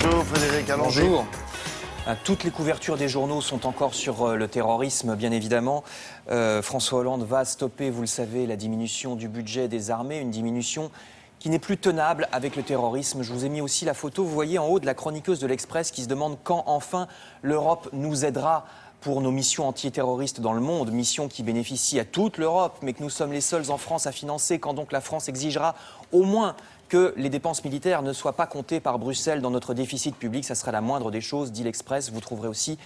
Bonjour Frédéric Allongé. Bonjour. Toutes les couvertures des journaux sont encore sur le terrorisme, bien évidemment. François Hollande va stopper, vous le savez, la diminution du budget des armées, une diminution qui n'est plus tenable avec le terrorisme. Je vous ai mis aussi la photo, vous voyez en haut, de la chroniqueuse de l'Express qui se demande quand enfin l'Europe nous aidera pour nos missions antiterroristes dans le monde, missions qui bénéficient à toute l'Europe, mais que nous sommes les seuls en France à financer, quand donc la France exigera au moins que les dépenses militaires ne soient pas comptées par Bruxelles dans notre déficit public, ça serait la moindre des choses, dit l'Express. Vous trouverez aussi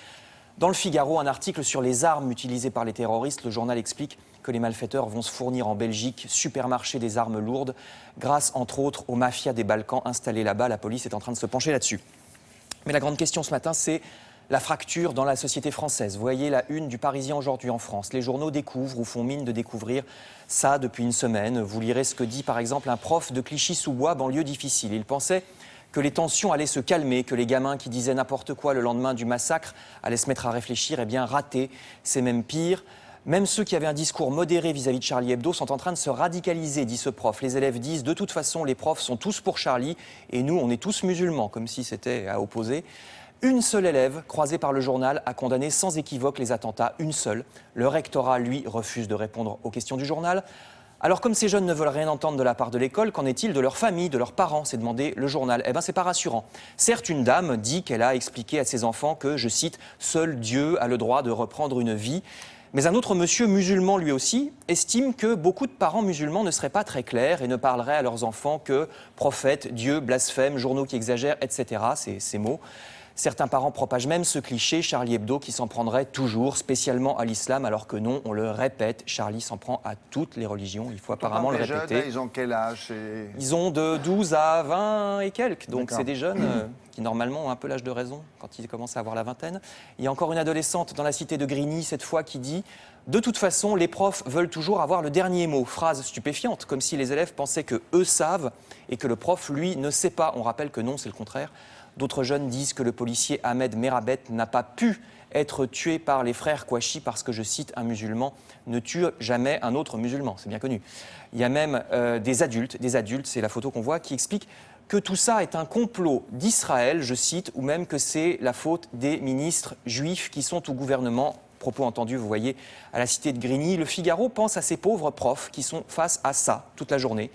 dans le Figaro un article sur les armes utilisées par les terroristes. Le journal explique que les malfaiteurs vont se fournir en Belgique, supermarché des armes lourdes, grâce entre autres aux mafias des Balkans installées là-bas. La police est en train de se pencher là-dessus. Mais la grande question ce matin, c'est la fracture dans la société française. Vous voyez la une du Parisien aujourd'hui en France. Les journaux découvrent ou font mine de découvrir ça depuis une semaine. Vous lirez ce que dit par exemple un prof de Clichy-sous-Bois, banlieue difficile. Il pensait que les tensions allaient se calmer, que les gamins qui disaient n'importe quoi le lendemain du massacre allaient se mettre à réfléchir. Eh bien, raté, c'est même pire. Même ceux qui avaient un discours modéré vis-à-vis de Charlie Hebdo sont en train de se radicaliser, dit ce prof. Les élèves disent de toute façon, les profs sont tous pour Charlie et nous, on est tous musulmans, comme si c'était à opposer. Une seule élève, croisée par le journal, a condamné sans équivoque les attentats, une seule. Le rectorat, lui, refuse de répondre aux questions du journal. Alors, comme ces jeunes ne veulent rien entendre de la part de l'école, qu'en est-il de leur famille, de leurs parents, s'est demandé le journal. Eh bien, c'est pas rassurant. Certes, une dame dit qu'elle a expliqué à ses enfants que, je cite, « seul Dieu a le droit de reprendre une vie ». Mais un autre monsieur musulman, lui aussi, estime que beaucoup de parents musulmans ne seraient pas très clairs et ne parleraient à leurs enfants que prophète, Dieu, blasphème, journaux qui exagèrent, etc. C'est ces mots. Certains parents propagent même ce cliché, Charlie Hebdo qui s'en prendrait toujours, spécialement à l'islam, alors que non, on le répète, Charlie s'en prend à toutes les religions, il faut apparemment le répéter. Jeunes, ils ont quel âge? Ils ont de 12 à 20 et quelques, donc c'est des jeunes qui normalement ont un peu l'âge de raison quand ils commencent à avoir la vingtaine. Il y a encore une adolescente dans la cité de Grigny, cette fois, qui dit « De toute façon, les profs veulent toujours avoir le dernier mot ». Phrase stupéfiante, comme si les élèves pensaient que eux savent et que le prof, lui, ne sait pas. On rappelle que non, c'est le contraire. D'autres jeunes disent que le policier Ahmed Merabet n'a pas pu être tué par les frères Kouachi parce que, je cite, un musulman ne tue jamais un autre musulman. C'est bien connu. Il y a même des adultes, c'est la photo qu'on voit, qui expliquent que tout ça est un complot d'Israël, je cite, ou même que c'est la faute des ministres juifs qui sont au gouvernement. Propos entendus, vous voyez, à la cité de Grigny. Le Figaro pense à ces pauvres profs qui sont face à ça toute la journée.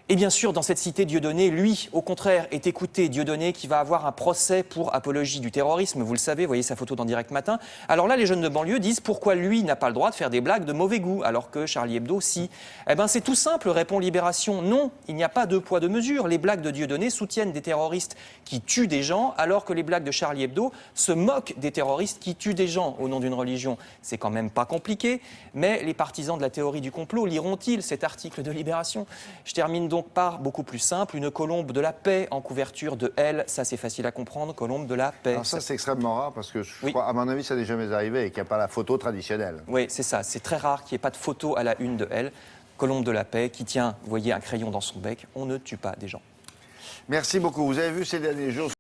Et bien sûr, dans cette cité, Dieudonné, lui, au contraire, est écouté. Dieudonné qui va avoir un procès pour apologie du terrorisme, vous le savez, vous voyez sa photo dans Direct Matin. Alors là, les jeunes de banlieue disent pourquoi lui n'a pas le droit de faire des blagues de mauvais goût, alors que Charlie Hebdo, si. Eh bien, c'est tout simple, répond Libération. Non, il n'y a pas de poids de mesure. Les blagues de Dieudonné soutiennent des terroristes qui tuent des gens, alors que les blagues de Charlie Hebdo se moquent des terroristes qui tuent des gens au nom d'une religion. C'est quand même pas compliqué, mais les partisans de la théorie du complot liront-ils cet article de Libération? Je termine donc par beaucoup plus simple, une colombe de la paix en couverture de Elle, ça c'est facile à comprendre, colombe de la paix. Alors ça c'est extrêmement rare parce que je crois, à mon avis ça n'est jamais arrivé et qu'il n'y a pas la photo traditionnelle. Oui, c'est ça, c'est très rare qu'il n'y ait pas de photo à la une de Elle, colombe de la paix qui tient, vous voyez, un crayon dans son bec, on ne tue pas des gens. Merci beaucoup, vous avez vu ces derniers jours